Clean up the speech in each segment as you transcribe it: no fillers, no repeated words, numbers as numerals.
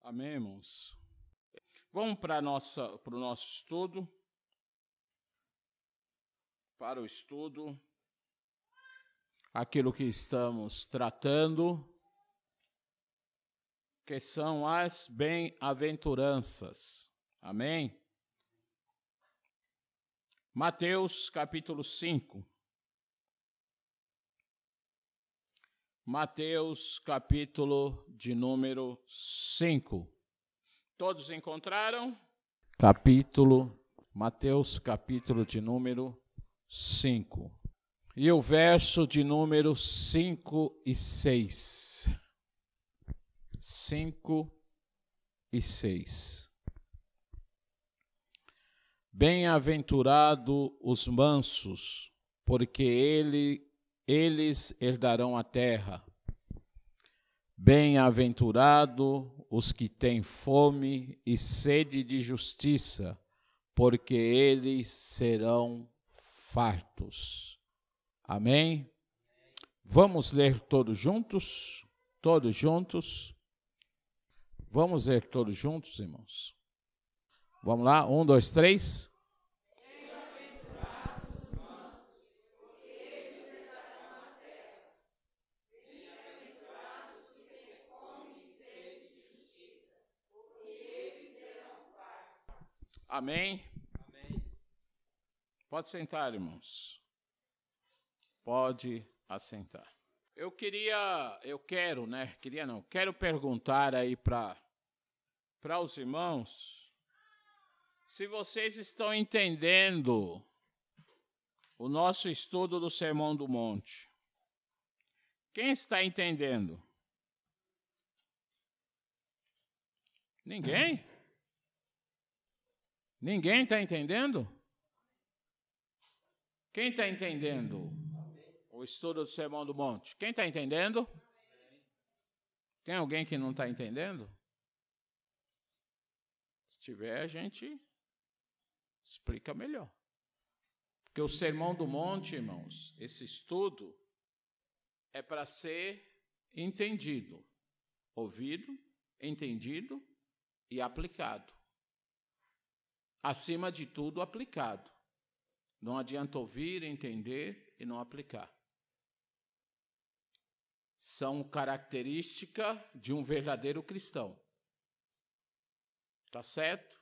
Amém, irmãos? Vamos para o nosso estudo. Para o estudo. Aquilo que estamos tratando, que são as bem-aventuranças. Amém? Mateus capítulo 5. Mateus capítulo de número 5. Todos encontraram? Mateus capítulo de número 5. E o verso de número 5 e 6. 5 e 6. Bem-aventurado os mansos, porque eles herdarão a terra. Bem-aventurado os que têm fome e sede de justiça, porque eles serão fartos. Amém? Vamos ler todos juntos? Todos juntos? Vamos ler todos juntos, irmãos? Vamos lá? 1, 2, 3. Amém? Amém. Pode sentar, irmãos. Pode assentar. Quero perguntar aí para os irmãos se vocês estão entendendo o nosso estudo do Sermão do Monte. Quem está entendendo? Ninguém? Ninguém está entendendo? Quem está entendendo o estudo do Sermão do Monte? Quem está entendendo? Tem alguém que não está entendendo? Se tiver, a gente explica melhor. Porque o Sermão do Monte, irmãos, esse estudo é para ser entendido, ouvido, entendido e aplicado. Acima de tudo, aplicado. Não adianta ouvir, entender e não aplicar. São características de um verdadeiro cristão. Tá certo?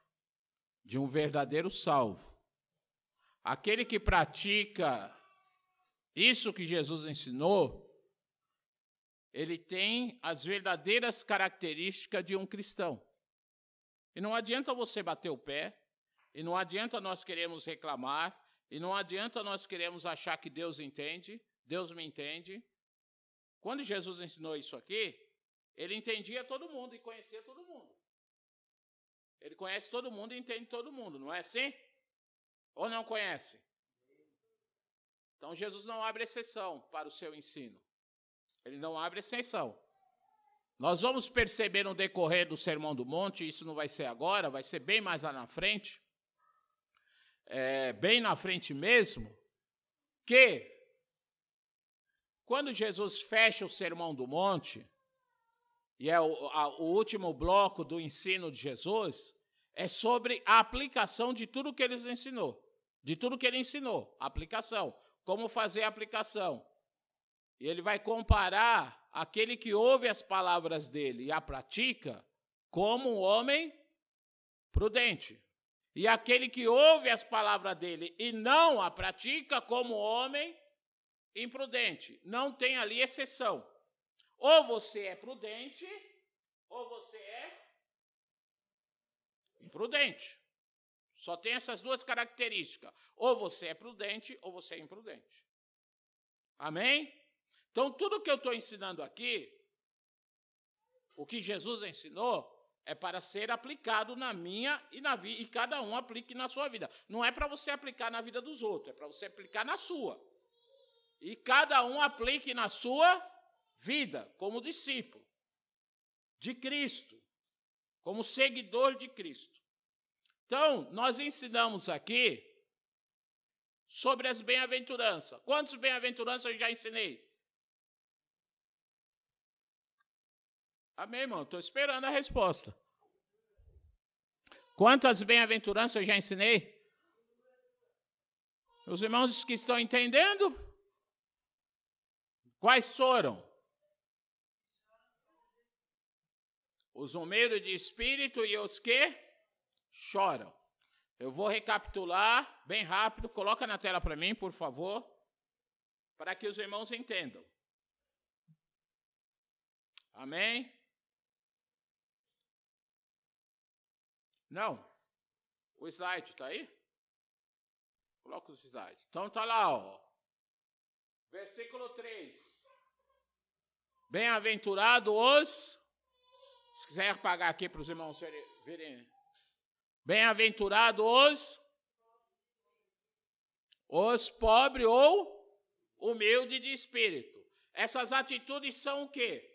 De um verdadeiro salvo. Aquele que pratica isso que Jesus ensinou, ele tem as verdadeiras características de um cristão. E não adianta você bater o pé, e não adianta nós queremos reclamar, e não adianta nós queremos achar que Deus entende, Deus me entende. Quando Jesus ensinou isso aqui, ele entendia todo mundo e conhecia todo mundo. Ele conhece todo mundo e entende todo mundo, não é assim? Ou não conhece? Então Jesus não abre exceção para o seu ensino. Ele não abre exceção. Nós vamos perceber no decorrer do Sermão do Monte, isso não vai ser agora, vai ser bem mais lá na frente, bem na frente mesmo, que quando Jesus fecha o Sermão do Monte, e é o último bloco do ensino de Jesus, é sobre a aplicação de tudo que ele ensinou. De tudo que ele ensinou, aplicação. Como fazer a aplicação. E ele vai comparar aquele que ouve as palavras dele e a pratica como um homem prudente. E aquele que ouve as palavras dele e não a pratica como um homem imprudente. Não tem ali exceção. Ou você é prudente, ou você é imprudente. Só tem essas duas características. Ou você é prudente, ou você é imprudente. Amém? Então, tudo que eu estou ensinando aqui, o que Jesus ensinou, é para ser aplicado na minha e na vida, e cada um aplique na sua vida. Não é para você aplicar na vida dos outros, é para você aplicar na sua. E cada um aplique na sua vida, como discípulo de Cristo, como seguidor de Cristo. Então, nós ensinamos aqui sobre as bem-aventuranças. Quantas bem-aventuranças eu já ensinei? Amém, irmão? Estou esperando a resposta. Quantas bem-aventuranças eu já ensinei? Os irmãos que estão entendendo? Quais foram? Os humildes de espírito e os que choram. Eu vou recapitular bem rápido. Coloca na tela para mim, por favor, para que os irmãos entendam. Amém? Não. O slide está aí? Coloca os slides. Então está lá, ó. Versículo 3. Bem-aventurado os... Se quiser apagar aqui para os irmãos verem. Bem-aventurado os pobres ou humildes de espírito. Essas atitudes são o quê?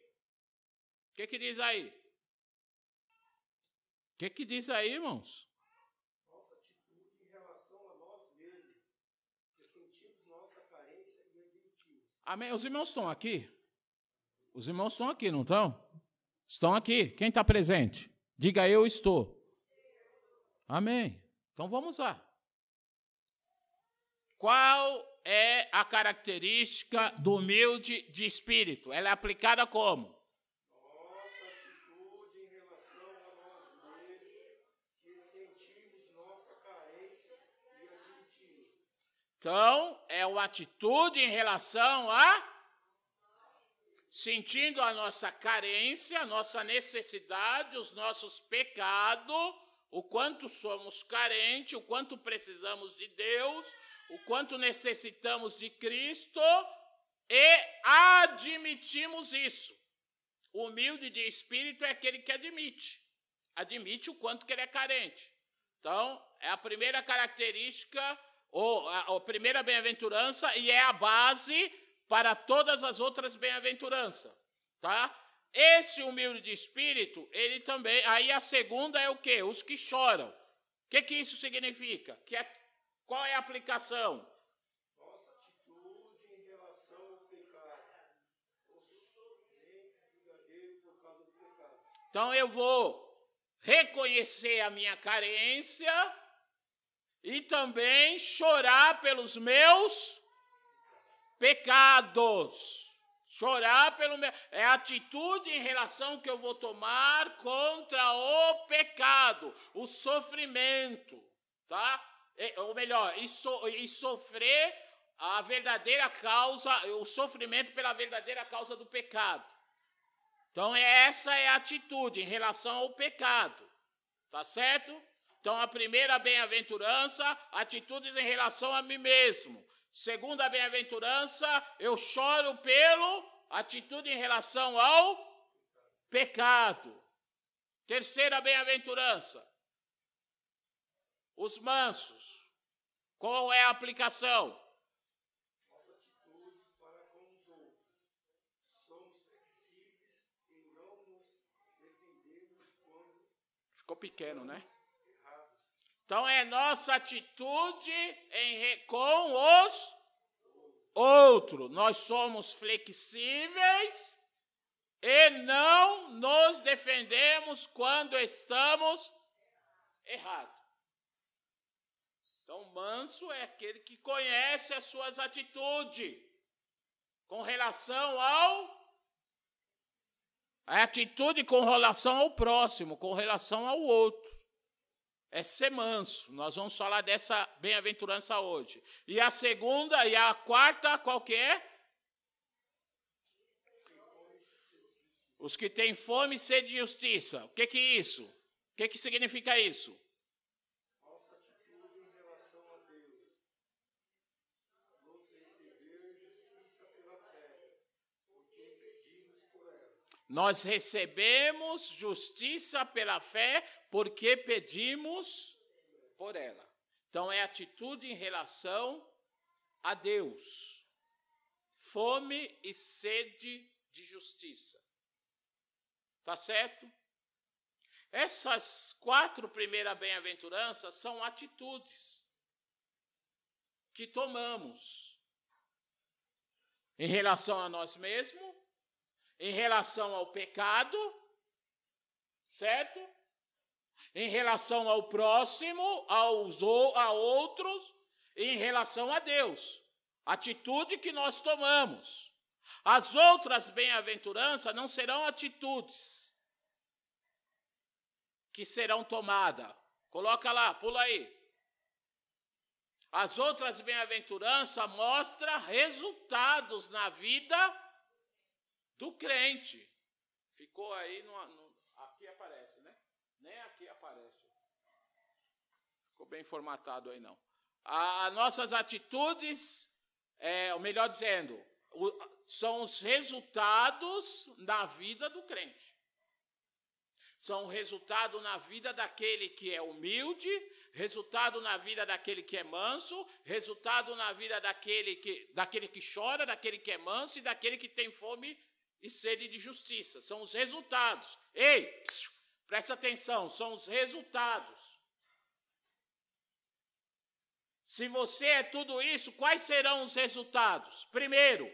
O que diz aí? O que diz aí, irmãos? Nossa atitude em relação a nós mesmos, que sentimos nossa carência e admitimos. Amém? Os irmãos estão aqui? Os irmãos estão aqui, não estão? Estão aqui. Quem está presente? Diga eu estou. Amém. Então vamos lá. Qual é a característica do humilde de espírito? Ela é aplicada como? Nossa atitude em relação a nós mesmos, que sentimos nossa carência e admitimos. Então, é uma atitude em relação a sentindo a nossa carência, a nossa necessidade, os nossos pecados, o quanto somos carentes, o quanto precisamos de Deus, o quanto necessitamos de Cristo e admitimos isso. O humilde de espírito é aquele que admite o quanto que ele é carente. Então, é a primeira característica, ou a primeira bem-aventurança, e é a base para todas as outras bem-aventuranças, tá? Esse humilde de espírito, ele também, aí a segunda é o quê? Os que choram. O que isso significa? Qual é a aplicação? Nossa atitude em relação ao pecado. O sofrimento verdadeiro por causa do pecado. Então eu vou reconhecer a minha carência e também chorar pelos meus pecados. Chorar pelo meu... É a atitude em relação que eu vou tomar contra o pecado, o sofrimento, tá? Ou melhor, e sofrer a verdadeira causa, o sofrimento pela verdadeira causa do pecado. Então, essa é a atitude em relação ao pecado, tá certo? Então, a primeira bem-aventurança, atitudes em relação a mim mesmo. Segunda bem-aventurança, eu choro pelo atitude em relação ao pecado. Terceira bem-aventurança, os mansos. Qual é a aplicação? Nossa atitude para com os outros. Somos flexíveis e não nos defendemos quando Ficou pequeno, né? errados. Então, é nossa atitude com os outros. Nós somos flexíveis e não nos defendemos quando estamos errados. Então, manso é aquele que conhece as suas atitudes com relação a atitude com relação ao próximo, com relação ao outro. É ser manso. Nós vamos falar dessa bem-aventurança hoje. E a segunda e a quarta, qual que é? Os que têm fome e sede de justiça. O que é isso? O que significa isso? Nossa atitude em relação a Deus. Nos receber justiça pela fé, porque pedimos por ela. Nós recebemos justiça pela fé porque pedimos por ela. Então, é atitude em relação a Deus. Fome e sede de justiça. Tá certo? Essas 4 primeiras bem-aventuranças são atitudes que tomamos em relação a nós mesmos, em relação ao pecado, certo? em relação ao próximo, a outros, e em relação a Deus. Atitude que nós tomamos. As outras bem-aventuranças não serão atitudes que serão tomadas. Coloca lá, pula aí. As outras bem-aventuranças mostram resultados na vida do crente. Ficou aí, aqui aparece, né? Nem aqui aparece. Ficou bem formatado aí, não. As nossas atitudes, ou melhor dizendo, são os resultados na vida do crente. São resultado na vida daquele que é humilde, resultado na vida daquele que é manso, resultado na vida daquele que chora, daquele que é manso e daquele que tem fome e sede de justiça. São os resultados. Ei, presta atenção, são os resultados. Se você é tudo isso, quais serão os resultados? Primeiro,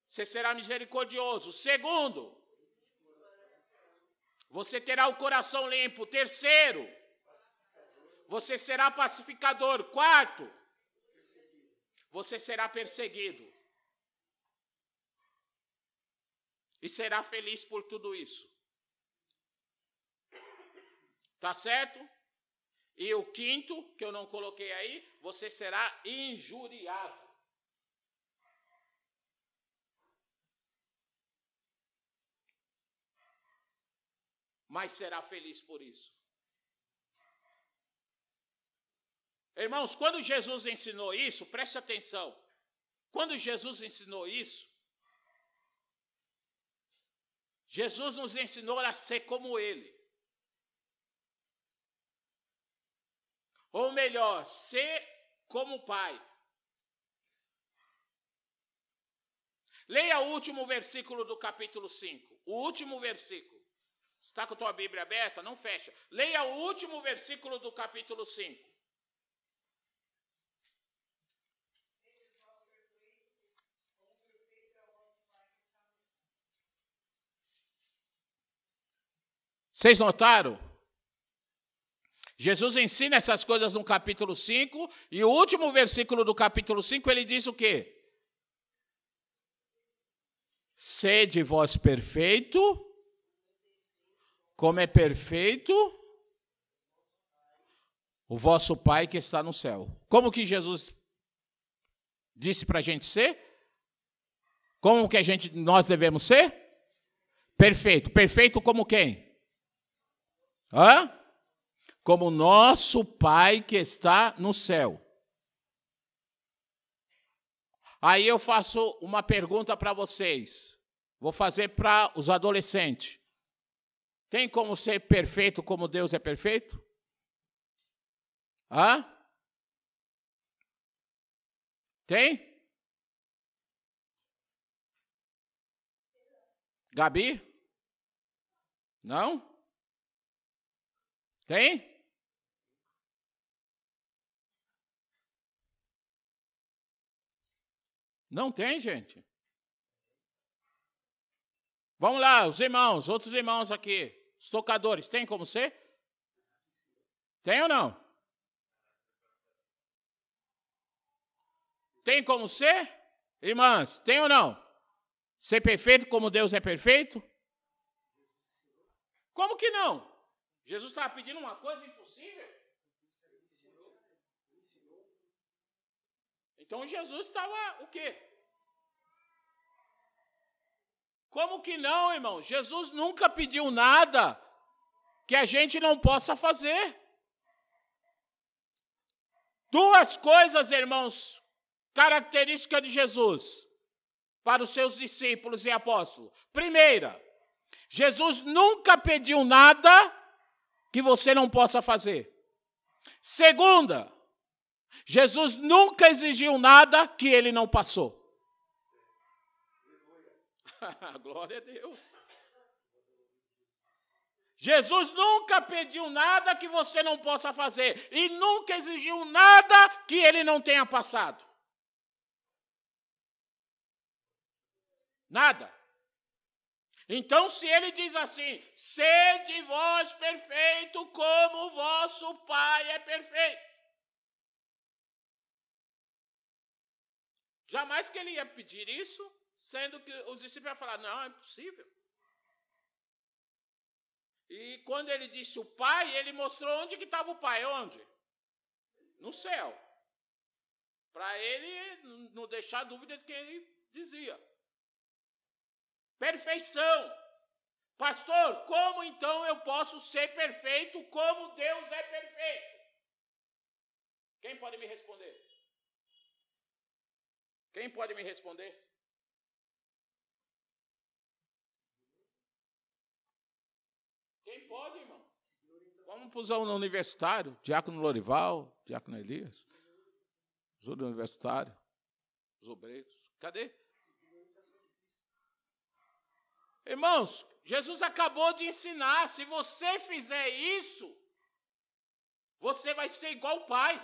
você será misericordioso. Segundo, você terá o coração limpo. Terceiro, você será pacificador. Quarto, você será perseguido. E será feliz por tudo isso. Tá certo? E o quinto, que eu não coloquei aí, você será injuriado. Mas será feliz por isso. Irmãos, quando Jesus ensinou isso, preste atenção. Quando Jesus ensinou isso, Jesus nos ensinou a ser como Ele. Ou melhor, ser como o Pai. Leia o último versículo do capítulo 5. O último versículo. Está com a tua Bíblia aberta? Não fecha. Leia o último versículo do capítulo 5. Vocês notaram? Jesus ensina essas coisas no capítulo 5, e o último versículo do capítulo 5, ele diz o quê? Sede vós perfeito, como é perfeito o vosso Pai que está no céu. Como que Jesus disse para a gente ser? Como que nós devemos ser? Perfeito. Perfeito como quem? Como nosso Pai que está no céu. Aí eu faço uma pergunta para vocês. Vou fazer para os adolescentes. Tem como ser perfeito como Deus é perfeito? Tem? Gabi? Não? Tem? Não tem, gente. Vamos lá, os irmãos, outros irmãos aqui. Os tocadores, tem como ser? Tem ou não? Tem como ser? Irmãs, tem ou não? Ser perfeito como Deus é perfeito? Como que não? Jesus estava pedindo uma coisa impossível? Então Jesus estava o quê? Como que não, irmão? Jesus nunca pediu nada que a gente não possa fazer. Duas coisas, irmãos, características de Jesus para os seus discípulos e apóstolos. Primeira, Jesus nunca pediu nada que você não possa fazer. Segunda, Jesus nunca exigiu nada que ele não passou. Glória a Deus. Jesus nunca pediu nada que você não possa fazer e nunca exigiu nada que ele não tenha passado. Nada. Então, se ele diz assim, sede vós perfeito como o vosso Pai é perfeito. Jamais que ele ia pedir isso, sendo que os discípulos iam falar, não, é impossível. E quando ele disse o Pai, ele mostrou onde que estava o Pai, onde? No céu. Para ele não deixar dúvida de quem ele dizia. Perfeição. Pastor, como então eu posso ser perfeito como Deus é perfeito? Quem pode me responder? Quem pode me responder? Quem pode, irmão? Vamos para o universitário, Diácono Lorival, Diácono Elias, os universitários, os obreiros. Cadê? Irmãos, Jesus acabou de ensinar, se você fizer isso, você vai ser igual o Pai.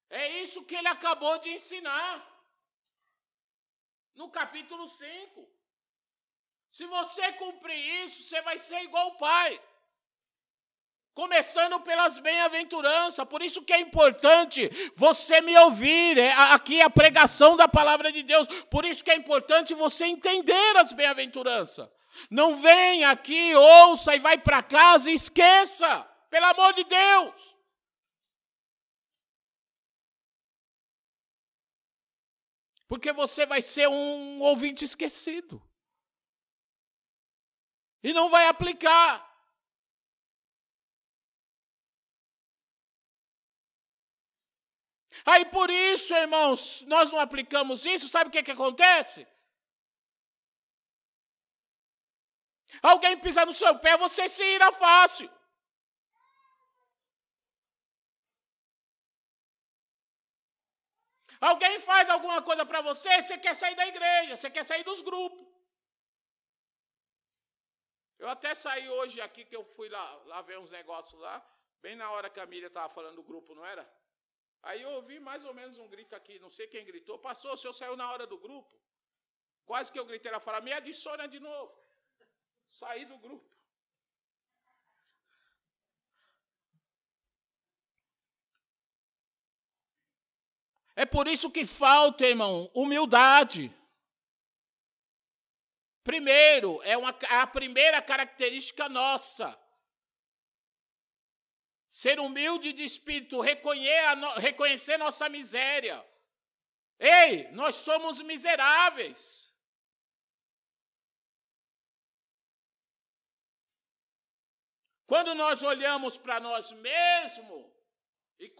É isso que ele acabou de ensinar. No capítulo 5. Se você cumprir isso, você vai ser igual o Pai. Começando pelas bem-aventuranças. Por isso que é importante você me ouvir. Aqui é a pregação da palavra de Deus. Por isso que é importante você entender as bem-aventuranças. Não vem aqui, ouça e vai para casa e esqueça. Pelo amor de Deus. Porque você vai ser um ouvinte esquecido. E não vai aplicar. Aí por isso, irmãos, nós não aplicamos isso, sabe o que acontece? Alguém pisar no seu pé, você se ira fácil. Alguém faz alguma coisa para você, você quer sair da igreja, você quer sair dos grupos. Eu até saí hoje aqui, que eu fui lá ver uns negócios lá, bem na hora que a Miriam estava falando do grupo, não era? Aí eu ouvi mais ou menos um grito aqui, não sei quem gritou. Pastor, o senhor saiu na hora do grupo? Quase que eu gritei, ela falou, me adiciona de novo. Saí do grupo. É por isso que falta, irmão, humildade. Primeiro, é a primeira característica nossa. Ser humilde de espírito, reconhecer nossa miséria. Ei, nós somos miseráveis. Quando nós olhamos para nós mesmos e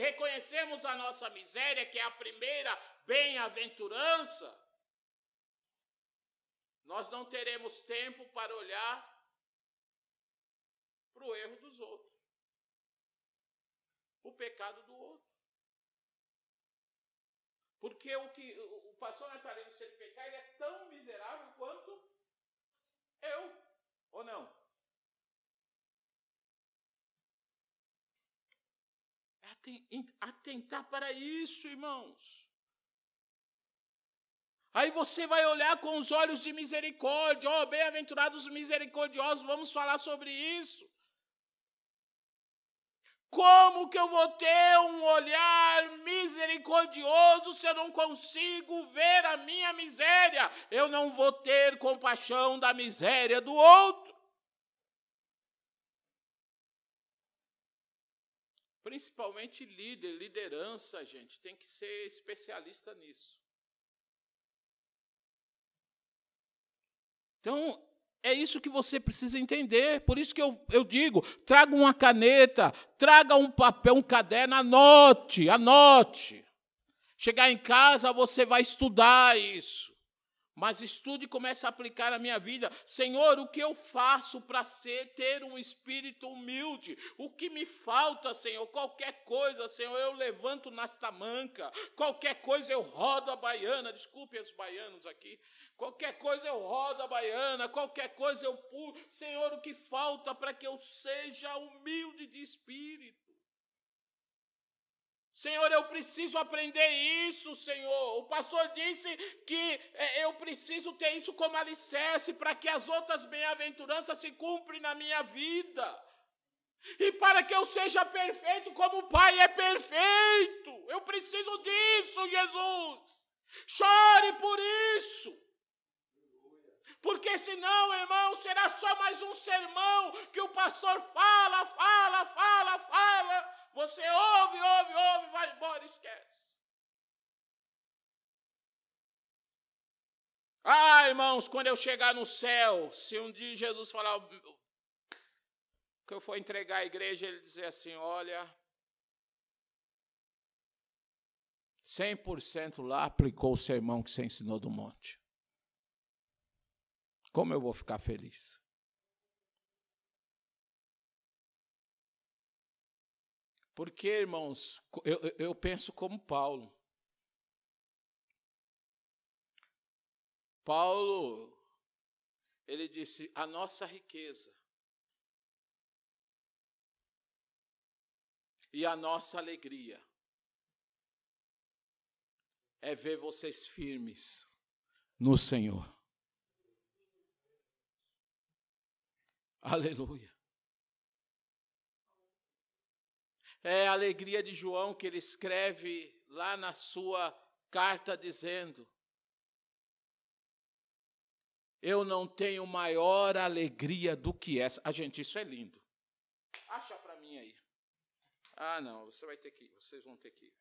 reconhecemos a nossa miséria, que é a primeira bem-aventurança, nós não teremos tempo para olhar para o erro dos outros, o pecado do outro. Porque o pastor Natalino, se ele pecar, ele é tão miserável quanto eu, ou não? Atentar para isso, irmãos. Aí você vai olhar com os olhos de misericórdia. Oh, bem-aventurados os misericordiosos, vamos falar sobre isso. Como que eu vou ter um olhar misericordioso se eu não consigo ver a minha miséria? Eu não vou ter compaixão da miséria do outro. Principalmente liderança, gente, tem que ser especialista nisso. Então, é isso que você precisa entender. Por isso que eu digo, traga uma caneta, traga um papel, um caderno, anote. Chegar em casa, você vai estudar isso. Mas estude e comece a aplicar na minha vida. Senhor, o que eu faço para ter um espírito humilde? O que me falta, Senhor? Qualquer coisa, Senhor, eu levanto nas tamancas. Qualquer coisa eu rodo a baiana. Desculpe os baianos aqui. Qualquer coisa eu rodo a baiana. Qualquer coisa eu pulo. Senhor, o que falta para que eu seja humilde de espírito? Senhor, eu preciso aprender isso, Senhor. O pastor disse que eu preciso ter isso como alicerce para que as outras bem-aventuranças se cumprem na minha vida. E para que eu seja perfeito como o Pai é perfeito. Eu preciso disso, Jesus. Chore por isso. Porque senão, irmão, será só mais um sermão que o pastor fala. Você ouve, vai embora, esquece. Irmãos, quando eu chegar no céu, se um dia Jesus falar que eu for entregar a igreja, ele dizer assim, olha, 100% lá aplicou o sermão que você ensinou do monte. Como eu vou ficar feliz? Porque, irmãos, eu penso como Paulo. Paulo, ele disse, a nossa riqueza e a nossa alegria é ver vocês firmes no Senhor. Aleluia. É a alegria de João que ele escreve lá na sua carta dizendo, eu não tenho maior alegria do que essa. Gente, isso é lindo. Acha para mim aí. Não, vocês vão ter que ir.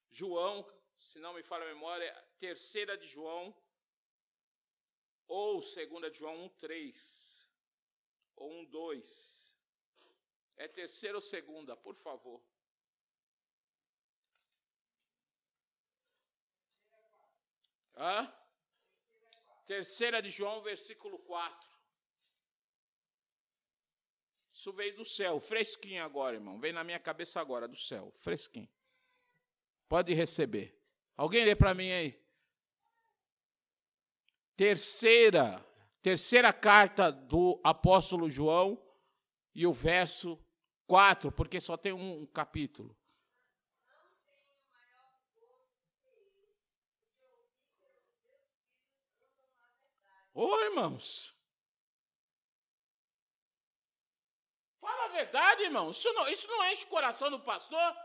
João, se não me falha a memória, 3 de João, ou 2 de João 1:3, ou 1:2. É 3ª ou 2ª, por favor. Hã? 3 de João, versículo 4. Isso veio do céu, fresquinho agora, irmão. Veio na minha cabeça agora, do céu, fresquinho. Pode receber. Alguém lê para mim aí? Terceira carta do apóstolo João e o verso 4, porque só tem um capítulo. Irmãos. Fala a verdade, irmão. Isso não enche o coração do pastor?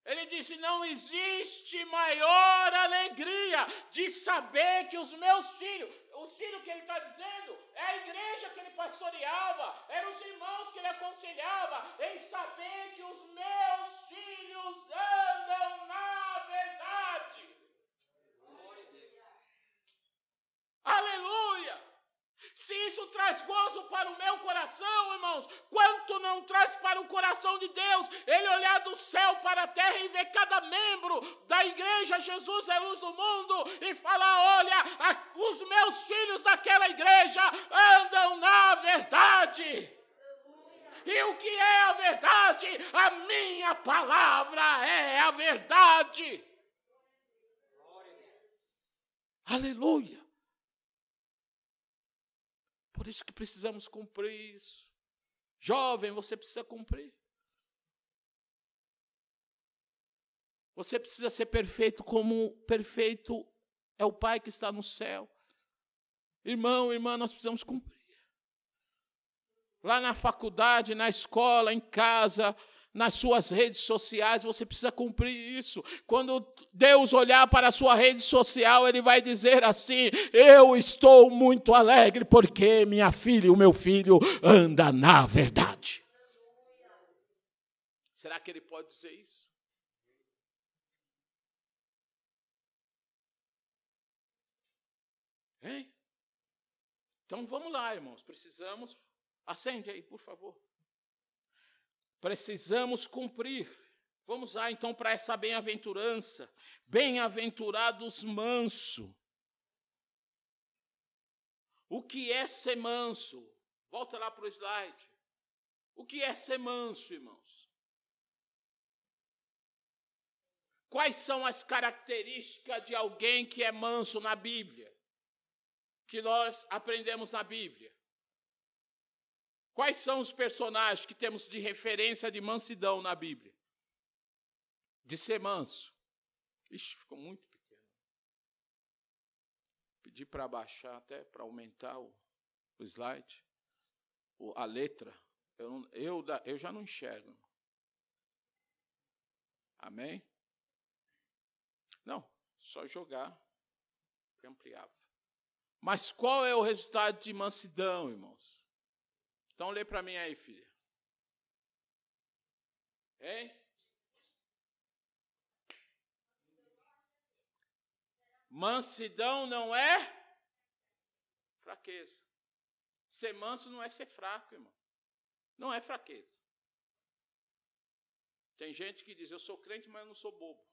Ele disse, não existe maior alegria de saber que os meus filhos, os filhos que ele está dizendo, é a igreja que ele pastoreava, eram os irmãos que ele aconselhava, em saber que os meus filhos andam na verdade. Aleluia! Se isso traz gozo para o meu coração, irmãos, quanto não traz para o coração de Deus, ele olhar do céu para a terra e ver cada membro da igreja Jesus é luz do mundo e falar, olha, os meus filhos daquela igreja andam na verdade. E o que é a verdade? A minha palavra é a verdade. Aleluia. Por isso que precisamos cumprir isso. Jovem, você precisa cumprir. Você precisa ser perfeito como perfeito é o Pai que está no céu. Irmão, irmã, nós precisamos cumprir. Lá na faculdade, na escola, em casa, nas suas redes sociais, você precisa cumprir isso. Quando Deus olhar para a sua rede social, Ele vai dizer assim, eu estou muito alegre porque minha filha e o meu filho andam na verdade. Será que Ele pode dizer isso? Hein? Então vamos lá, irmãos, precisamos... Acende aí, por favor. Precisamos cumprir. Vamos lá, então, para essa bem-aventurança. Bem-aventurados manso. O que é ser manso? Volta lá para o slide. O que é ser manso, irmãos? Quais são as características de alguém que é manso na Bíblia? Que nós aprendemos na Bíblia? Quais são os personagens que temos de referência de mansidão na Bíblia? De ser manso. Ixi, ficou muito pequeno. Pedi para abaixar até, para aumentar o slide. A letra. Eu já não enxergo. Amém? Não, só jogar que ampliava. Mas qual é o resultado de mansidão, irmãos? Então lê para mim aí, filha. Hein? Mansidão não é fraqueza. Ser manso não é ser fraco, irmão. Não é fraqueza. Tem gente que diz, eu sou crente, mas eu não sou bobo.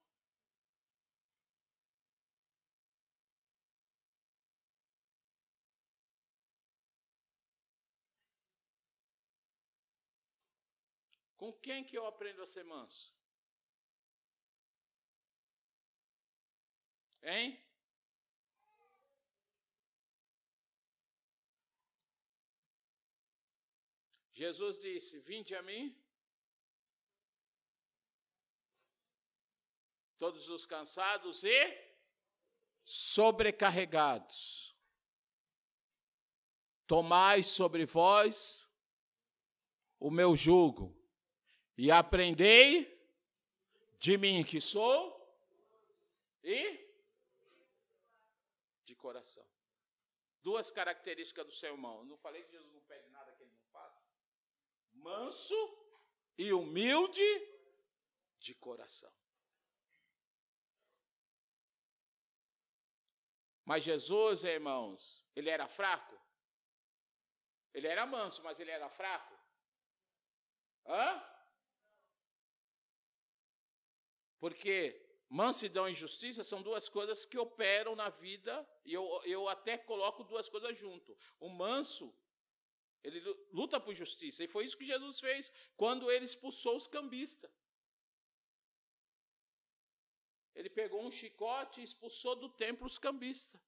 Com quem que eu aprendo a ser manso? Hein? Jesus disse, vinde a mim, todos os cansados e sobrecarregados. Tomai sobre vós o meu jugo e aprendei de mim, que sou e de coração. Duas características do ser humano. Não falei que Jesus não pede nada que ele não faça? Manso e humilde de coração. Mas Jesus, irmãos, ele era fraco? Ele era manso, mas ele era fraco? Hã? Porque mansidão e justiça são duas coisas que operam na vida, e eu até coloco duas coisas junto. O manso, ele luta por justiça, e foi isso que Jesus fez quando ele expulsou os cambistas. Ele pegou um chicote e expulsou do templo os cambistas.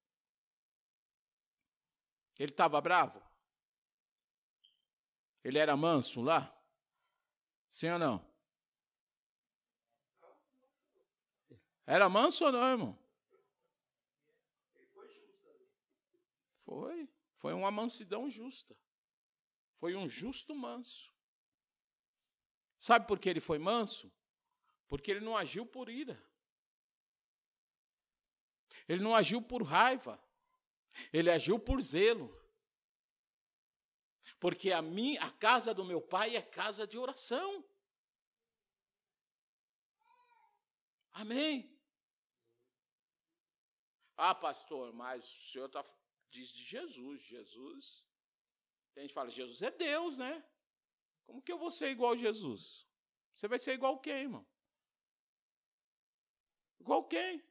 Ele estava bravo? Ele era manso lá? Sim ou não? Era manso ou não, irmão? Foi. Foi uma mansidão justa. Foi um justo manso. Sabe por que ele foi manso? Porque ele não agiu por ira. Ele não agiu por raiva. Ele agiu por zelo. Porque a casa do meu pai é casa de oração. Amém? Ah, pastor, mas o senhor diz de Jesus. Jesus, a gente fala, Jesus é Deus, né? Como que eu vou ser igual a Jesus? Você vai ser igual quem, irmão? Igual quem?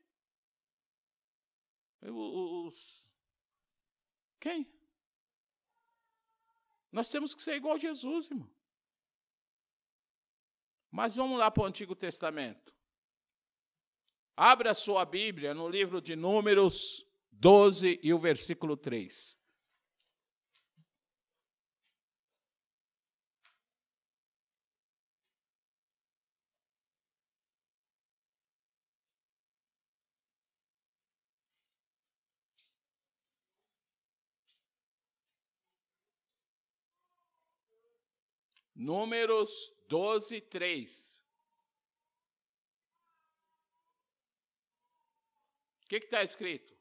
Quem? Nós temos que ser igual a Jesus, irmão. Mas vamos lá para o Antigo Testamento. Abra a sua Bíblia no livro de Números 12 e o versículo 3. Números 12, 3. O que está escrito?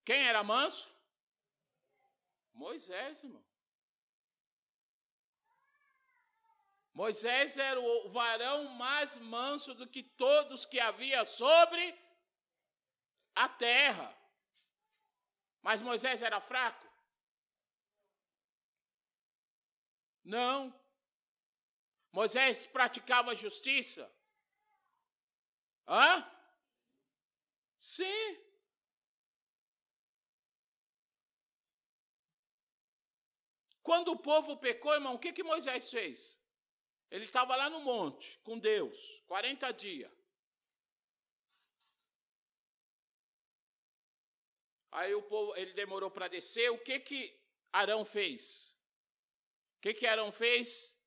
Quem era manso? Moisés, irmão. Moisés era o varão mais manso do que todos que havia sobre a terra. Mas Moisés era fraco? Não. Moisés praticava justiça? Hã? Sim. Quando o povo pecou, irmão, o que Moisés fez? Ele estava lá no monte, com Deus, 40 dias. Aí o povo, ele demorou para descer. O que Arão fez? O que Arão fez?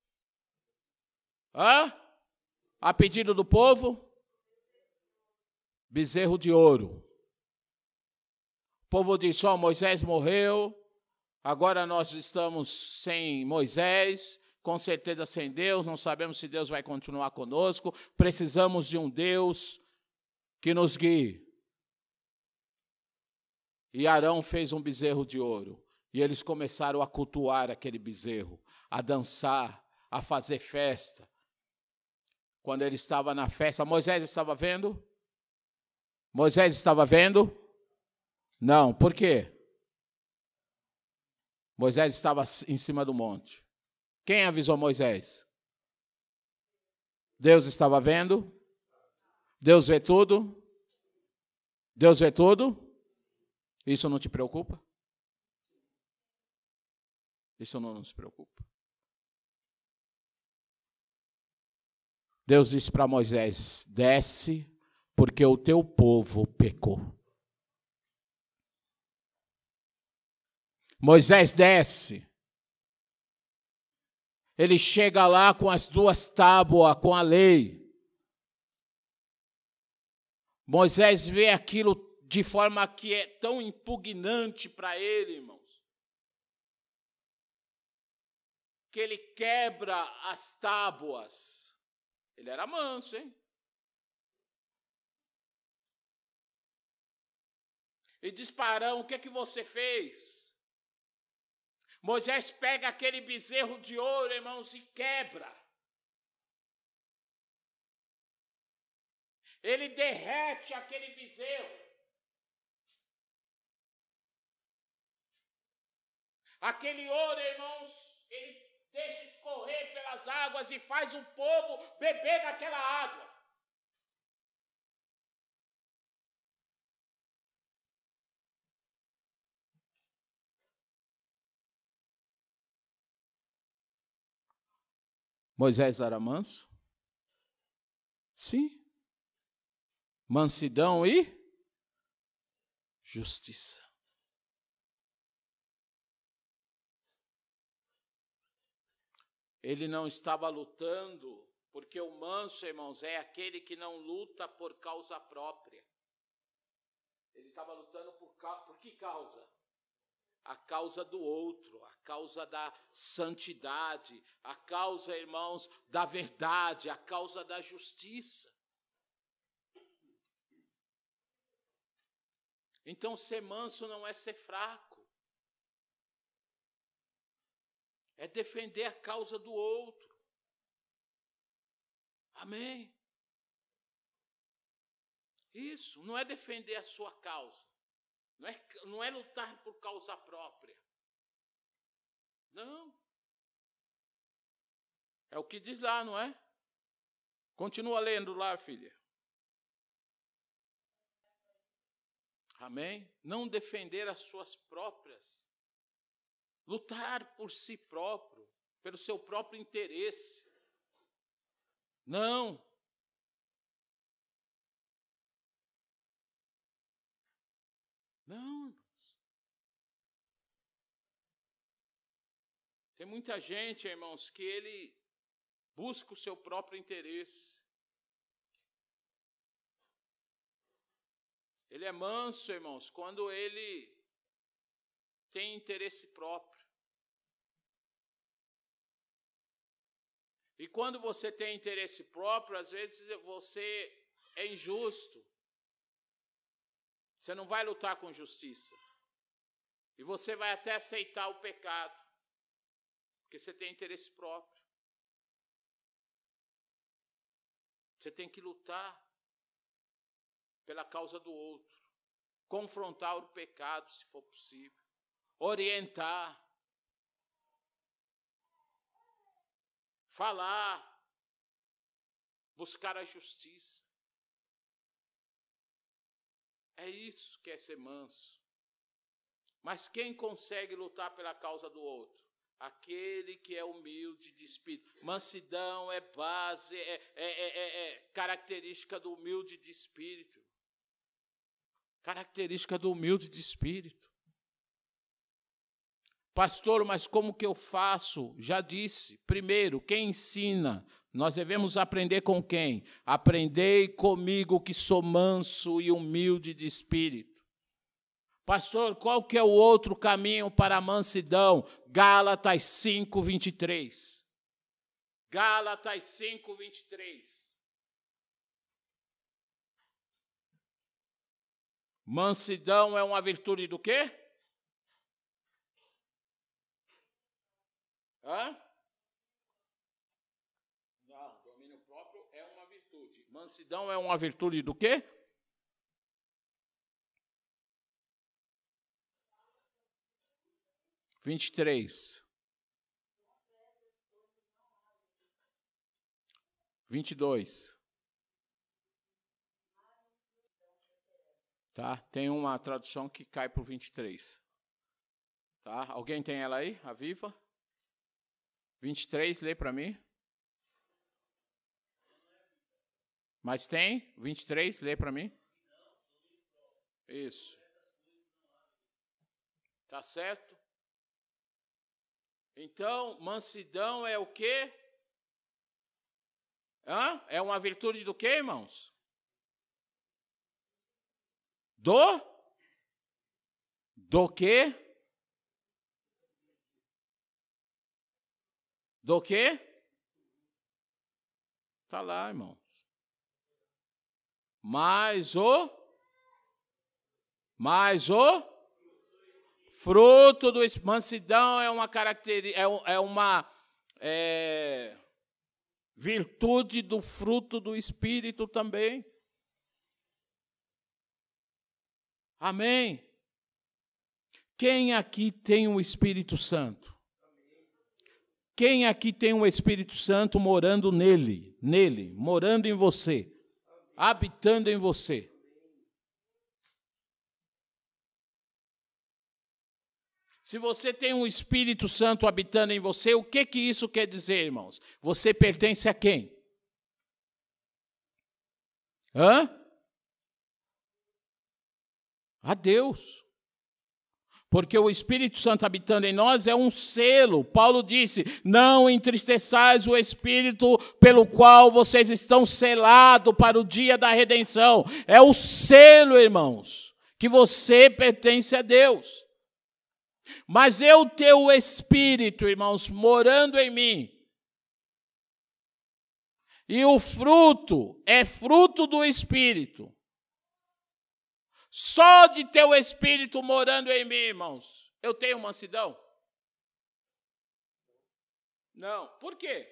A pedido do povo? Bezerro de ouro. O povo disse, Moisés morreu, agora nós estamos sem Moisés, com certeza sem Deus, não sabemos se Deus vai continuar conosco, precisamos de um Deus que nos guie. E Arão fez um bezerro de ouro, e eles começaram a cultuar aquele bezerro, a dançar, a fazer festa. Quando ele estava na festa, Moisés estava vendo? Moisés estava vendo? Não, por quê? Moisés estava em cima do monte. Quem avisou Moisés? Deus estava vendo? Deus vê tudo? Deus vê tudo? Isso não te preocupa? Isso não nos preocupa. Deus disse para Moisés, desce, porque o teu povo pecou. Moisés desce. Ele chega lá com as 2 tábuas, com a lei. Moisés vê aquilo de forma que é tão impugnante para ele, irmãos, que ele quebra as tábuas. Ele era manso, hein? E diz para Arão, o que você fez? Moisés pega aquele bezerro de ouro, irmãos, e quebra. Ele derrete aquele bezerro. Aquele ouro, irmãos, ele deixa escorrer pelas águas e faz o povo beber daquela água. Moisés era manso? Sim. Mansidão e justiça. Ele não estava lutando, porque o manso, irmãos, é aquele que não luta por causa própria. Ele estava lutando por que causa? A causa do outro, a causa da santidade, a causa, irmãos, da verdade, a causa da justiça. Então, ser manso não é ser fraco. É defender a causa do outro. Amém? Isso, não é defender a sua causa. Não é lutar por causa própria. Não. É o que diz lá, não é? Continua lendo lá, filha. Amém? Não defender as suas próprias. Lutar por si próprio, pelo seu próprio interesse. Não. Não, irmãos. Tem muita gente, irmãos, que ele busca o seu próprio interesse. Ele é manso, irmãos, quando ele tem interesse próprio. E quando você tem interesse próprio, às vezes você é injusto. Você não vai lutar com justiça. E você vai até aceitar o pecado. Porque você tem interesse próprio. Você tem que lutar pela causa do outro. Confrontar o pecado, se for possível. Orientar. Falar. Buscar a justiça. É isso que é ser manso. Mas quem consegue lutar pela causa do outro? Aquele que é humilde de espírito. Mansidão é base, é característica do humilde de espírito. Característica do humilde de espírito. Pastor, mas como que eu faço? Já disse. Primeiro, quem ensina? Nós devemos aprender com quem? Aprendei comigo que sou manso e humilde de espírito. Pastor, qual que é o outro caminho para a mansidão? Gálatas 5:23. Gálatas 5:23. Mansidão é uma virtude do quê? Hã? Não, domínio próprio é uma virtude. Mansidão é uma virtude do quê? Vinte e três. 22. Tá? Tem uma tradução que cai para o 23. Tá? Alguém tem ela aí? A viva? 23, lê para mim. Mas tem? 23, lê para mim. Isso. Tá certo? Então, mansidão é o quê? É uma virtude do quê, irmãos? Do quê? Do quê? Está lá, irmãos. Mais o fruto do Espírito. Mansidão é uma característica, é uma virtude do fruto do Espírito também. Amém? Quem aqui tem o Espírito Santo? Quem aqui tem o Espírito Santo morando nele, morando em você, habitando em você? Se você tem um Espírito Santo habitando em você, o que isso quer dizer, irmãos? Você pertence a quem? A Deus. Porque o Espírito Santo habitando em nós é um selo. Paulo disse, não entristeçais o Espírito pelo qual vocês estão selados para o dia da redenção. É o selo, irmãos, que você pertence a Deus. Mas eu ter o Espírito, irmãos, morando em mim, e o fruto é fruto do Espírito. Só de ter o Espírito morando em mim, irmãos, eu tenho mansidão? Não. Por quê?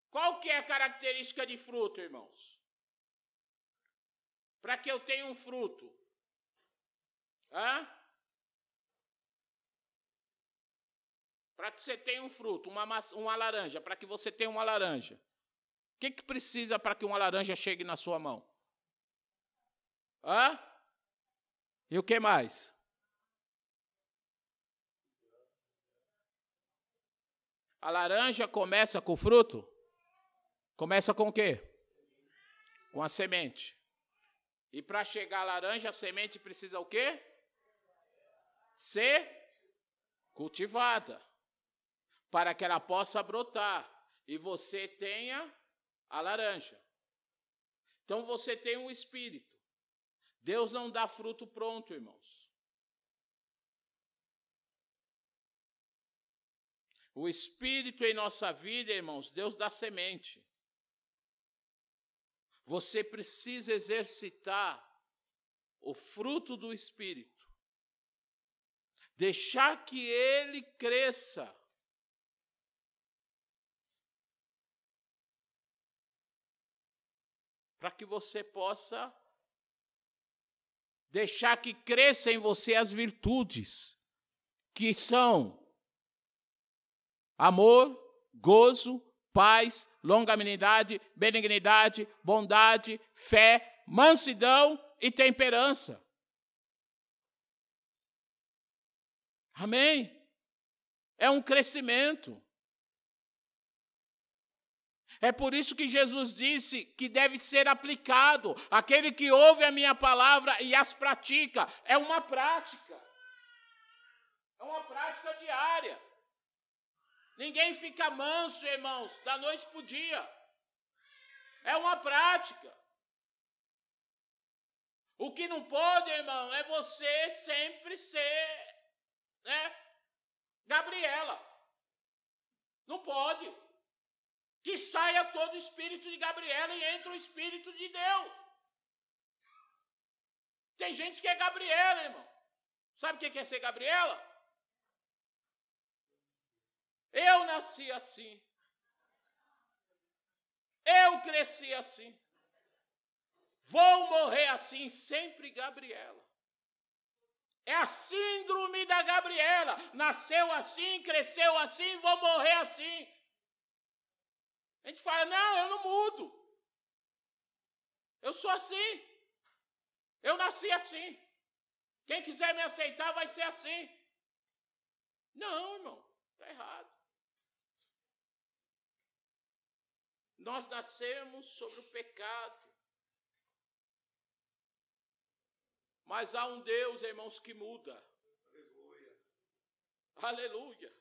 Qual que é a característica de fruto, irmãos? Para que eu tenha um fruto? Para que você tenha um fruto, uma laranja, para que você tenha uma laranja. O que precisa para que uma laranja chegue na sua mão? E o que mais? A laranja começa com o fruto? Começa com o quê? Com a semente. E para chegar a laranja, a semente precisa o quê? Ser cultivada. Para que ela possa brotar. E você tenha a laranja. Então você tem um Espírito. Deus não dá fruto pronto, irmãos. O Espírito em nossa vida, irmãos, Deus dá semente. Você precisa exercitar o fruto do Espírito. Deixar que ele cresça. Para que você possa deixar que cresça em você as virtudes, que são amor, gozo, paz, longanimidade, benignidade, bondade, fé, mansidão e temperança. Amém? É um crescimento. É por isso que Jesus disse que deve ser aplicado. Aquele que ouve a minha palavra e as pratica. É uma prática. É uma prática diária. Ninguém fica manso, irmãos, da noite para o dia. É uma prática. O que não pode, irmão, é você sempre ser, Gabriela. Não pode. Que saia todo o espírito de Gabriela e entre o espírito de Deus. Tem gente que é Gabriela, irmão. Sabe o que é ser Gabriela? Eu nasci assim. Eu cresci assim. Vou morrer assim, sempre Gabriela. É a síndrome da Gabriela. Nasceu assim, cresceu assim, vou morrer assim. A gente fala, não, eu não mudo. Eu sou assim. Eu nasci assim. Quem quiser me aceitar vai ser assim. Não, irmão, está errado. Nós nascemos sobre o pecado. Mas há um Deus, irmãos, que muda. Aleluia. Aleluia.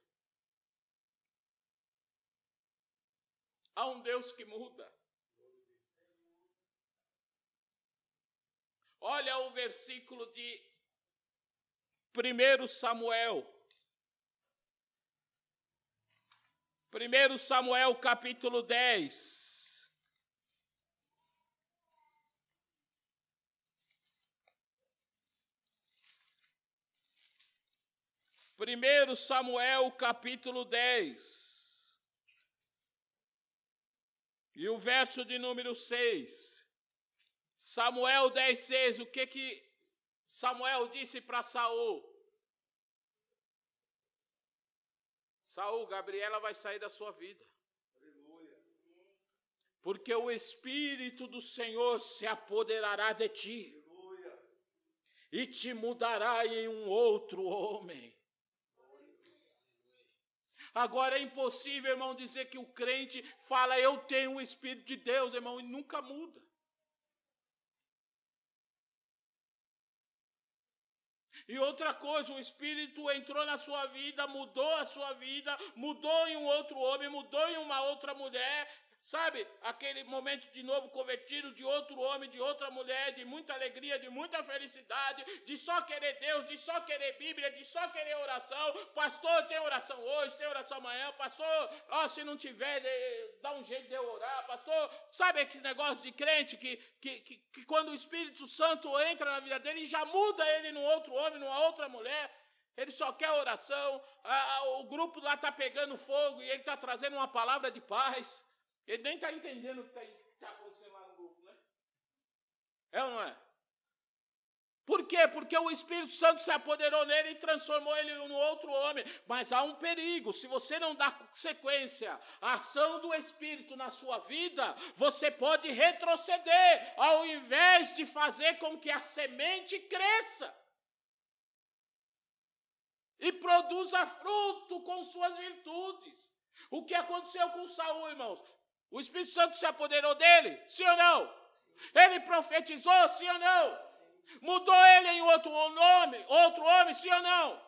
Há um Deus que muda. Olha o versículo de 1 Samuel. 1 Samuel capítulo 10. Primeiro Samuel capítulo 10. E o verso de número 6. Samuel 10:6, o que Samuel disse para Saul? Saul, Gabriela vai sair da sua vida. Aleluia. Porque o Espírito do Senhor se apoderará de ti. Aleluia. E te mudará em um outro homem. Agora é impossível, irmão, dizer que o crente fala, eu tenho o Espírito de Deus, irmão, e nunca muda. E outra coisa, o Espírito entrou na sua vida, mudou a sua vida, mudou em um outro homem, mudou em uma outra mulher. Sabe, aquele momento de novo convertido, de outro homem, de outra mulher, de muita alegria, de muita felicidade, de só querer Deus, de só querer Bíblia, de só querer oração. Pastor, tem oração hoje, tem oração amanhã. Pastor, se não tiver, dá um jeito de eu orar. Pastor, sabe aquele negócio de crente que quando o Espírito Santo entra na vida dele, já muda ele num outro homem, numa outra mulher. Ele só quer oração. O grupo lá está pegando fogo e ele está trazendo uma palavra de paz. Ele nem está entendendo o que está acontecendo lá no grupo, né? É ou não é? Por quê? Porque o Espírito Santo se apoderou nele e transformou ele num outro homem. Mas há um perigo. Se você não dá sequência à ação do Espírito na sua vida, você pode retroceder, ao invés de fazer com que a semente cresça e produza fruto com suas virtudes. O que aconteceu com Saul, irmãos? O Espírito Santo se apoderou dele? Sim ou não? Ele profetizou? Sim ou não? Mudou ele em outro homem? Sim ou não?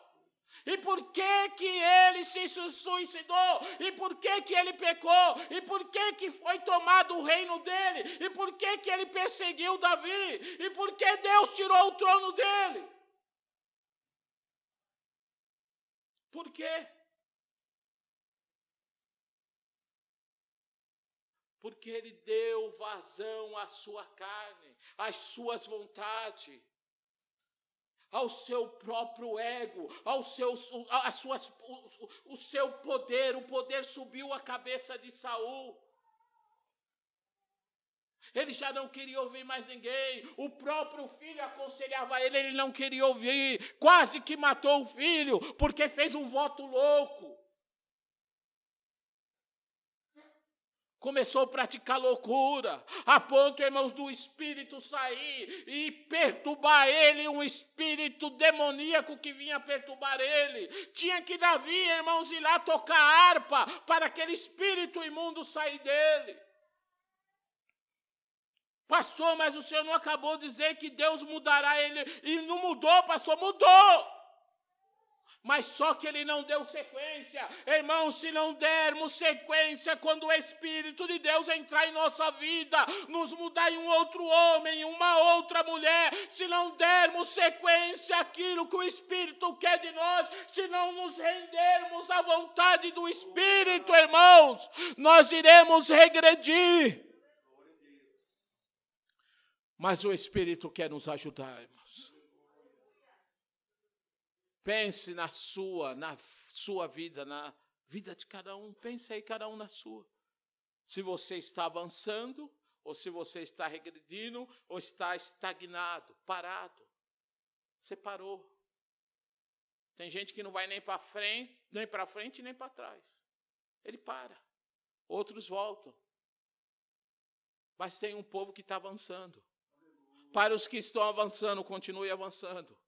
E por que ele se suicidou? E por que ele pecou? E por que foi tomado o reino dele? E por que ele perseguiu Davi? E por que Deus tirou o trono dele? Por quê? Porque ele deu vazão à sua carne, às suas vontades, ao seu próprio ego, o seu poder. O poder subiu à cabeça de Saul. Ele já não queria ouvir mais ninguém. O próprio filho aconselhava ele não queria ouvir. Quase que matou o filho, porque fez um voto louco. Começou a praticar loucura, a ponto, irmãos, do espírito sair e perturbar ele, um espírito demoníaco que vinha perturbar ele. Tinha que Davi, irmãos, ir lá tocar harpa para aquele espírito imundo sair dele. Pastor, mas o senhor não acabou de dizer que Deus mudará ele? E não mudou, pastor, mudou. Mas só que ele não deu sequência. Irmãos, se não dermos sequência, quando o Espírito de Deus entrar em nossa vida, nos mudar em um outro homem, em uma outra mulher, se não dermos sequência àquilo que o Espírito quer de nós, se não nos rendermos à vontade do Espírito, irmãos, nós iremos regredir. Mas o Espírito quer nos ajudar, irmãos. Pense na sua vida, na vida de cada um. Pense aí, cada um na sua. Se você está avançando, ou se você está regredindo, ou está estagnado, parado. Você parou. Tem gente que não vai nem para frente, nem para trás. Ele para. Outros voltam. Mas tem um povo que está avançando. Para os que estão avançando, continue avançando.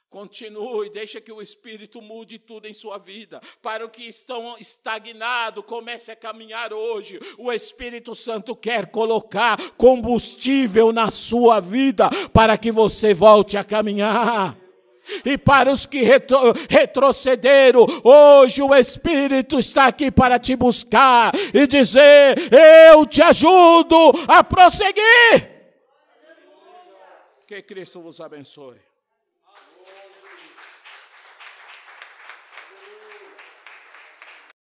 Continue, deixa que o Espírito mude tudo em sua vida. Para os que estão estagnados, comece a caminhar hoje. O Espírito Santo quer colocar combustível na sua vida para que você volte a caminhar. E para os que retrocederam, hoje o Espírito está aqui para te buscar e dizer: eu te ajudo a prosseguir. Que Cristo vos abençoe.